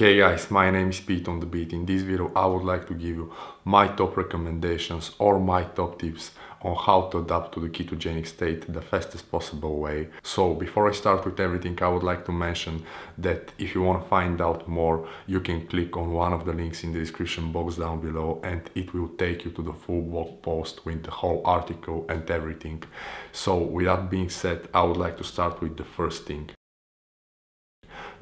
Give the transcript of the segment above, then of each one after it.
Hey guys, my name is Pete on the beat. In this video I would like to give you my top recommendations or my top tips on how to adapt to the ketogenic state the fastest possible way. So before I start with everything, I would like to mention that if you want to find out more, you can click on one of the links in the description box down below and it will take you to the full blog post with the whole article and everything. So with that being said, I would like to start with the first thing.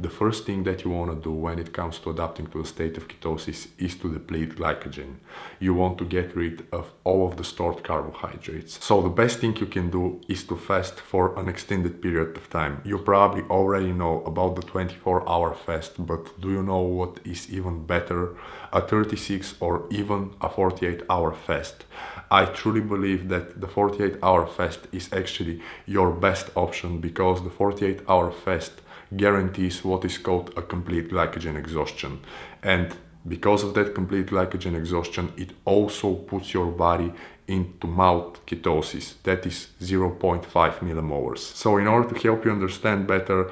The first thing that you want to do when it comes to adapting to a state of ketosis is to deplete glycogen. You want to get rid of all of the stored carbohydrates. So the best thing you can do is to fast for an extended period of time. You probably already know about the 24-hour fast, but do you know what is even better? A 36 or even a 48-hour fast. I truly believe that the 48-hour fast is actually your best option because the 48-hour fast guarantees what is called a complete glycogen exhaustion, and because of that complete glycogen exhaustion, it also puts your body into mild ketosis, that is 0.5 millimolars. So in order to help you understand better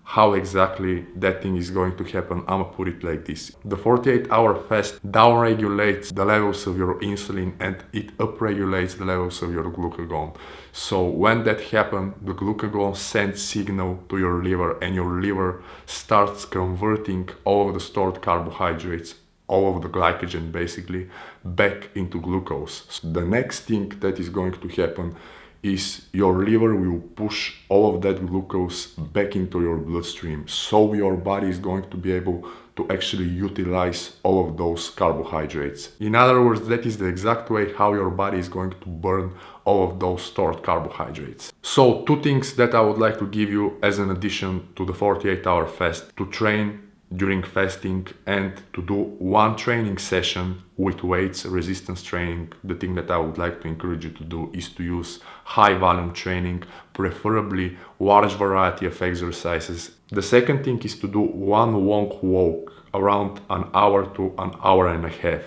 how exactly that thing is going to happen, I'm gonna put it like this. The 48-hour fast downregulates the levels of your insulin and it upregulates the levels of your glucagon. So when that happens, the glucagon sends signal to your liver and your liver starts converting all of the stored carbohydrates, all of the glycogen basically, back into glucose. So the next thing that is going to happen is your liver will push all of that glucose back into your bloodstream, so your body is going to be able to actually utilize all of those carbohydrates. In other words, that is the exact way how your body is going to burn all of those stored carbohydrates. So two things that I would like to give you as an addition to the 48-hour fast: to train during fasting and to do one training session with weights, resistance training. The thing that I would like to encourage you to do is to use high volume training, preferably large variety of exercises. The second thing is to do one long walk around an hour to an hour and a half.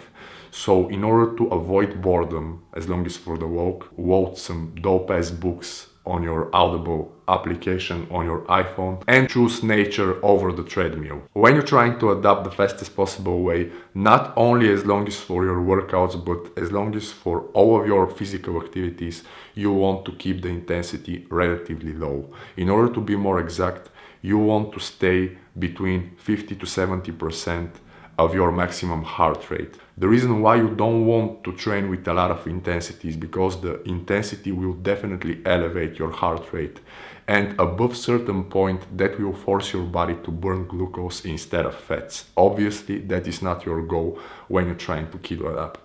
So in order to avoid boredom, as long as for the walk, quote some dope ass books on your Audible application on your iPhone and choose nature over the treadmill. When you're trying to adapt the fastest possible way, not only as long as for your workouts, but as long as for all of your physical activities, you want to keep the intensity relatively low. In order to be more exact, you want to stay between 50 to 70% of your maximum heart rate. The reason why you don't want to train with a lot of intensity is because the intensity will definitely elevate your heart rate, and above certain point that will force your body to burn glucose instead of fats. Obviously that is not your goal when you're trying to keto adapt.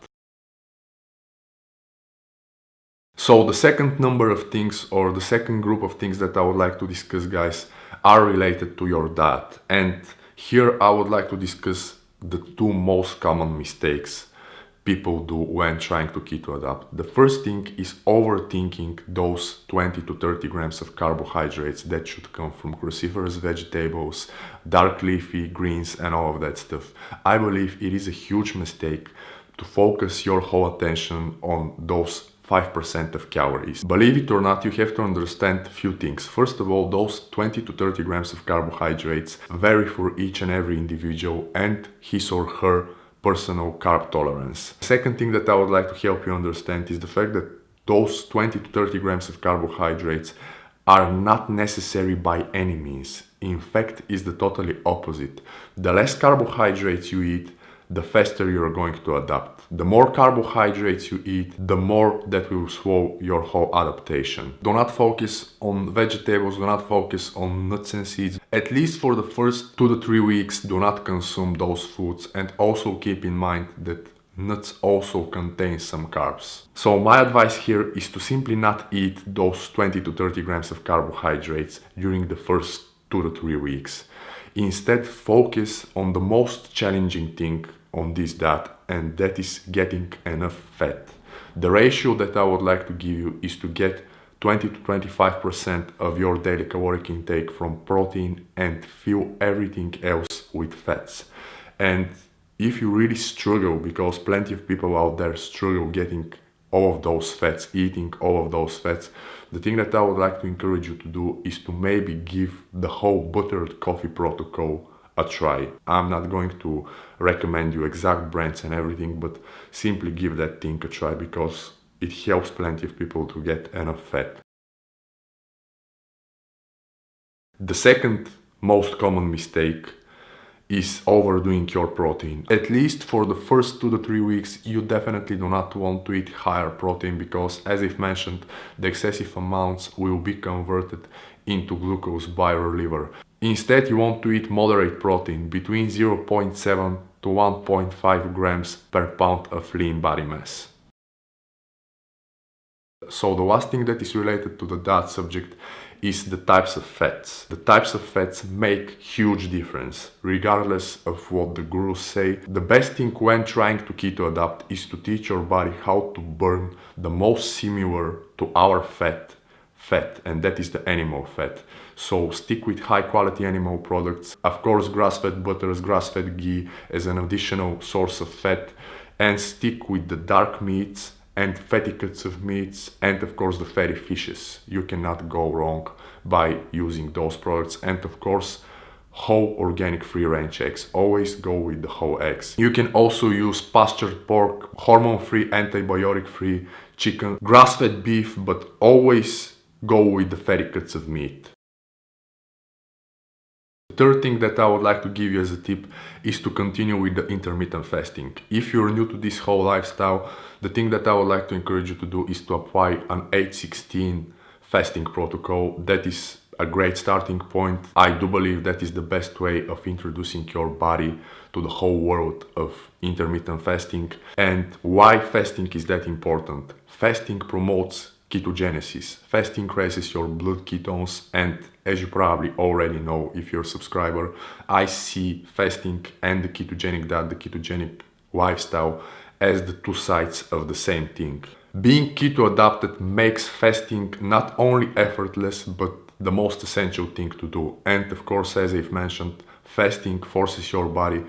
So the second number of things, or the second group of things that I would like to discuss, guys, are related to your diet. And here I would like to discuss the two most common mistakes people do when trying to keto adapt. The first thing is overthinking those 20 to 30 grams of carbohydrates that should come from cruciferous vegetables, dark leafy greens and all of that stuff. I believe it is a huge mistake to focus your whole attention on those 5% of calories. Believe it or not, you have to understand a few things. First of all, those 20 to 30 grams of carbohydrates vary for each and every individual and his or her personal carb tolerance. Second thing that I would like to help you understand is the fact that those 20 to 30 grams of carbohydrates are not necessary by any means. In fact, it's the totally opposite. The less carbohydrates you eat, the faster you're going to adapt. The more carbohydrates you eat, the more that will slow your whole adaptation. Do not focus on vegetables, do not focus on nuts and seeds. At least for the first 2 to 3 weeks, do not consume those foods, and also keep in mind that nuts also contain some carbs. So my advice here is to simply not eat those 20 to 30 grams of carbohydrates during the first 2 to 3 weeks. Instead, focus on the most challenging thing on this diet, and that is getting enough fat. The ratio that I would like to give you is to get 20 to 25% of your daily caloric intake from protein and fill everything else with fats. And if you really struggle, because plenty of people out there struggle getting all of those fats, eating all of those fats, the thing that I would like to encourage you to do is to maybe give the whole buttered coffee protocol a try. I'm not going to recommend you exact brands and everything, but simply give that thing a try because it helps plenty of people to get enough fat. The second most common mistake is overdoing your protein. At least for the first 2 to 3 weeks, you definitely do not want to eat higher protein because, as I've mentioned, the excessive amounts will be converted into glucose by your liver. Instead, you want to eat moderate protein between 0.7 to 1.5 grams per pound of lean body mass. So the last thing that is related to that subject is the types of fats. The types of fats make huge difference, regardless of what the gurus say. The best thing when trying to keto adapt is to teach your body how to burn the most similar to our fat, and that is the animal fat. So stick with high quality animal products, of course grass-fed butters, grass-fed ghee as an additional source of fat, and stick with the dark meats and fatty cuts of meats, and of course the fatty fishes. You cannot go wrong by using those products, and of course whole organic free range eggs. Always go with the whole eggs. You can also use pastured pork, hormone free, antibiotic free chicken, grass-fed beef, but always go with the fatty cuts of meat. The third thing that I would like to give you as a tip is to continue with the intermittent fasting. If you're new to this whole lifestyle, the thing that I would like to encourage you to do is to apply an 8-16 fasting protocol. That is a great starting point. I do believe that is the best way of introducing your body to the whole world of intermittent fasting. And why fasting is that important? Fasting promotes ketogenesis. Fasting raises your blood ketones, and as you probably already know if you're a subscriber, I see fasting and the ketogenic diet, the ketogenic lifestyle, as the two sides of the same thing. Being keto adapted makes fasting not only effortless but the most essential thing to do. And of course, as I've mentioned, fasting forces your body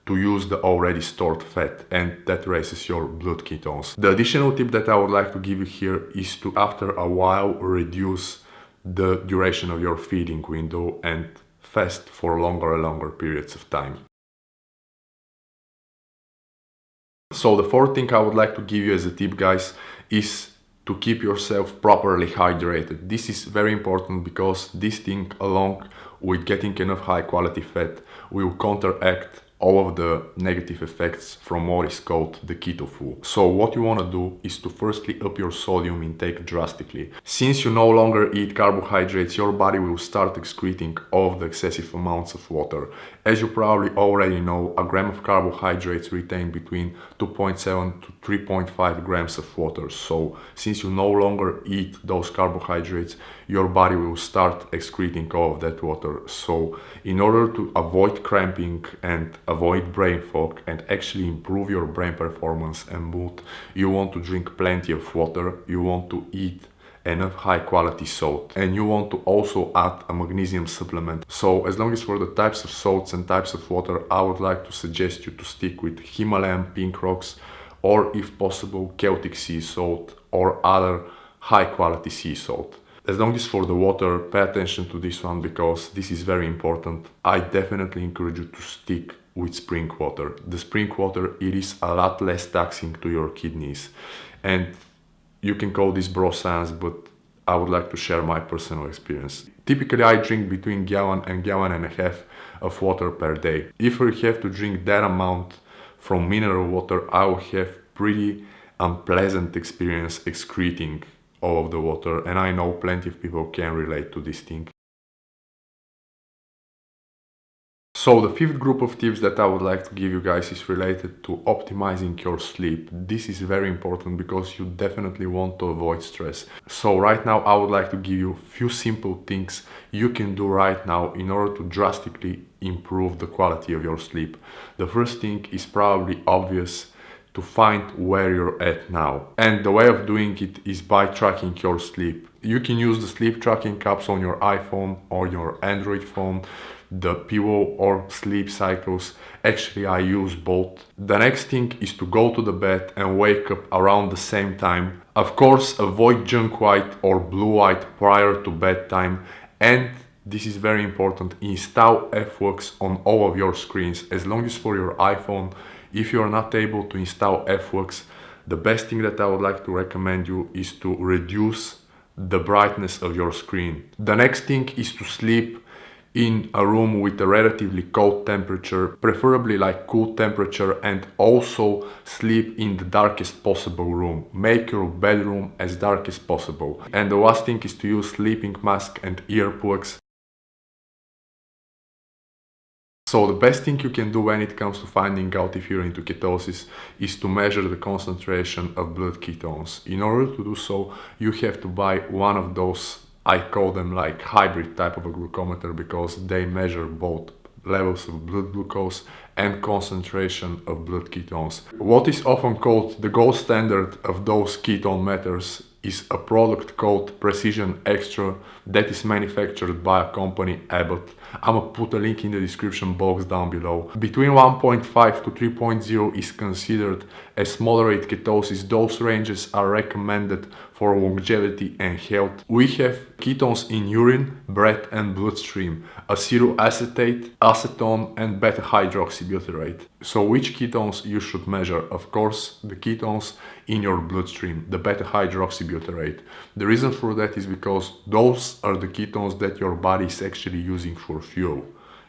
to use the already stored fat, and that raises your blood ketones. The additional tip that I would like to give you here is to, after a while, reduce the duration of your feeding window and fast for longer and longer periods of time. So the fourth thing I would like to give you as a tip, guys, is to keep yourself properly hydrated. This is very important because this thing, along with getting enough high quality fat, will counteract all of the negative effects from what is called the keto flu. So what you want to do is to firstly up your sodium intake drastically. Since you no longer eat carbohydrates, your body will start excreting all of the excessive amounts of water. As you probably already know, a gram of carbohydrates retain between 2.7 to 3.5 grams of water. So since you no longer eat those carbohydrates, your body will start excreting all of that water. So in order to avoid cramping and avoid brain fog and actually improve your brain performance and mood, you want to drink plenty of water, you want to eat enough high quality salt, and you want to also add a magnesium supplement. So as long as for the types of salts and types of water, I would like to suggest you to stick with Himalayan pink rocks, or if possible Celtic sea salt or other high quality sea salt. As long as for the water, pay attention to this one because this is very important. I definitely encourage you to stick with spring water. The spring water, it is a lot less taxing to your kidneys, and you can call this bro science, but I would like to share my personal experience. Typically I drink between gallon and gallon and a half of water per day. If I have to drink that amount from mineral water, I will have pretty unpleasant experience excreting all of the water, and I know plenty of people can relate to this thing. So the fifth group of tips that I would like to give you guys is related to optimizing your sleep. This is very important because you definitely want to avoid stress. So right now I would like to give you a few simple things you can do right now in order to drastically improve the quality of your sleep. The first thing is probably obvious: to find where you're at now. And the way of doing it is by tracking your sleep. You can use the sleep tracking apps on your iPhone or your Android phone, the pillow or sleep cycles. Actually, I use both. The next thing is to go to the bed and wake up around the same time. Of course, avoid junk white or blue light prior to bedtime, and this is very important, install FWorks on all of your screens. As long as for your iPhone, if you are not able to install FWorks, the best thing that I would like to recommend you is to reduce the brightness of your screen. The next thing is to sleep in a room with a relatively cold temperature, preferably like cool temperature, and also sleep in the darkest possible room. Make your bedroom as dark as possible. And the last thing is to use sleeping mask and earplugs. So the best thing you can do when it comes to finding out if you're into ketosis is to measure the concentration of blood ketones. In order to do so, you have to buy one of those, I call them like hybrid type of a glucometer, because they measure both levels of blood glucose and concentration of blood ketones. What is often called the gold standard of those ketone meters is a product called Precision Extra that is manufactured by a company, Abbott. I'm gonna put a link in the description box down below. Between 1.5 to 3.0 is considered as moderate ketosis. Those ranges are recommended for longevity and health. We have ketones in urine, breath and bloodstream, acetoacetate, acetone and beta hydroxybutyrate. So which ketones you should measure? Of course, the ketones in your bloodstream, the beta hydroxybutyrate. The reason for that is because those are the ketones that your body is actually using for fuel.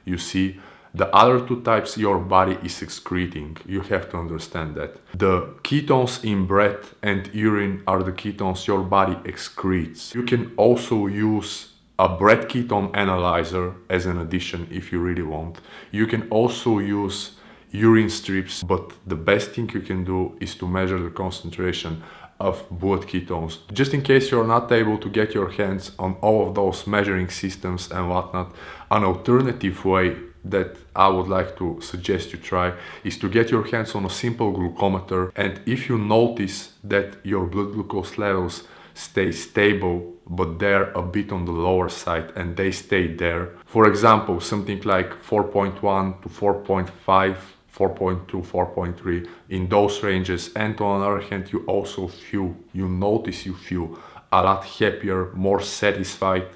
You see, the other two types your body is excreting. You have to understand that. The ketones in breath and urine are the ketones your body excretes. You can also use a breath ketone analyzer as an addition if you really want. You can also use urine strips, but the best thing you can do is to measure the concentration of blood ketones. Just in case you're not able to get your hands on all of those measuring systems and whatnot, an alternative way that I would like to suggest you try is to get your hands on a simple glucometer, and if you notice that your blood glucose levels stay stable but they're a bit on the lower side and they stay there, for example something like 4.1 to 4.5, 4.2, 4.3, in those ranges, and on the other hand you also feel, you feel a lot happier, more satisfied,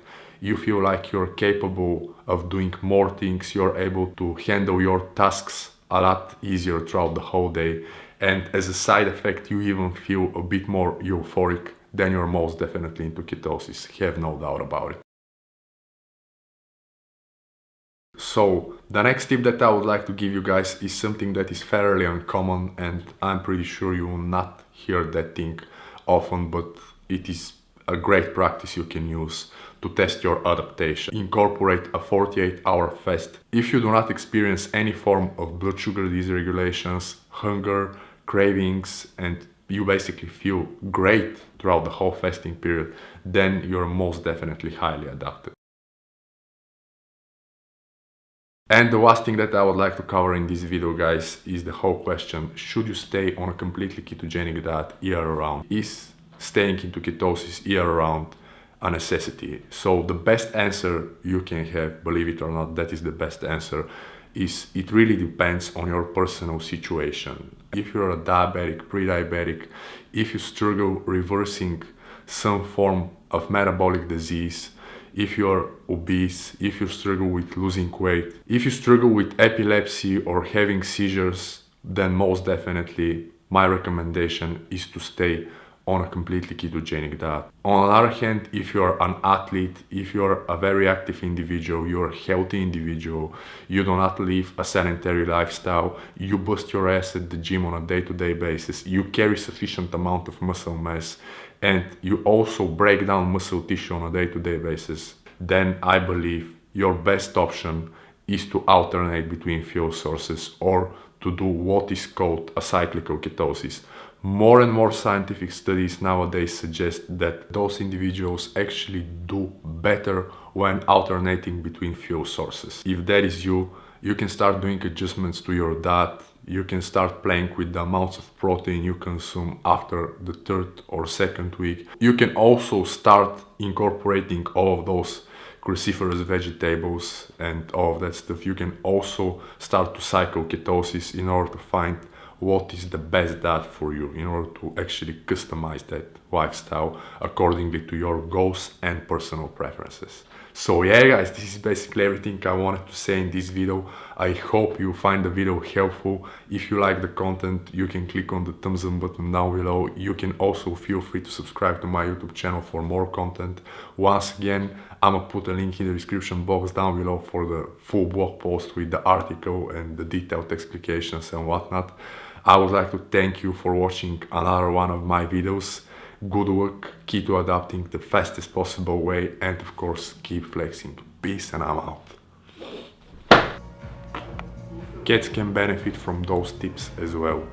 you feel like you're capable of doing more things, you're able to handle your tasks a lot easier throughout the whole day, and as a side effect you even feel a bit more euphoric, then you're most definitely into ketosis, have no doubt about it. So the next tip that I would like to give you guys is something that is fairly uncommon, and I'm pretty sure you will not hear that thing often, but it is a great practice you can use to test your adaptation. Incorporate a 48-hour fast. If you do not experience any form of blood sugar dysregulations, hunger, cravings, and you basically feel great throughout the whole fasting period, then you're most definitely highly adapted. And the last thing that I would like to cover in this video, guys, is the whole question: should you stay on a completely ketogenic diet year-round? Is staying into ketosis year-round a necessity? So the best answer you can have, believe it or not, that is the best answer, is it really depends on your personal situation. If you're a diabetic, pre-diabetic, if you struggle reversing some form of metabolic disease, if you're obese, if you struggle with losing weight, if you struggle with epilepsy or having seizures, then most definitely my recommendation is to stay on a completely ketogenic diet. On the other hand, if you're an athlete, if you're a very active individual, you're a healthy individual, you do not live a sedentary lifestyle, you bust your ass at the gym on a day-to-day basis, you carry sufficient amount of muscle mass, and you also break down muscle tissue on a day-to-day basis, then I believe your best option is to alternate between fuel sources or to do what is called a cyclical ketosis. More and more scientific studies nowadays suggest that those individuals actually do better when alternating between fuel sources. If that is you, you can start doing adjustments to your diet. You can start playing with the amounts of protein you consume after the third or second week. You can also start incorporating all of those cruciferous vegetables and all of that stuff. You can also start to cycle ketosis in order to find what is the best diet for you, in order to actually customize that lifestyle accordingly to your goals and personal preferences. So yeah guys, this is basically everything I wanted to say in this video. I hope you find the video helpful. If you like the content, you can click on the thumbs up button down below. You can also feel free to subscribe to my YouTube channel for more content. Once again, I'm gonna put a link in the description box down below for the full blog post with the article and the detailed explications and whatnot. I would like to thank you for watching another one of my videos. Good luck, keep to adapting the fastest possible way, and of course keep flexing. Peace, and I'm out. Cats can benefit from those tips as well.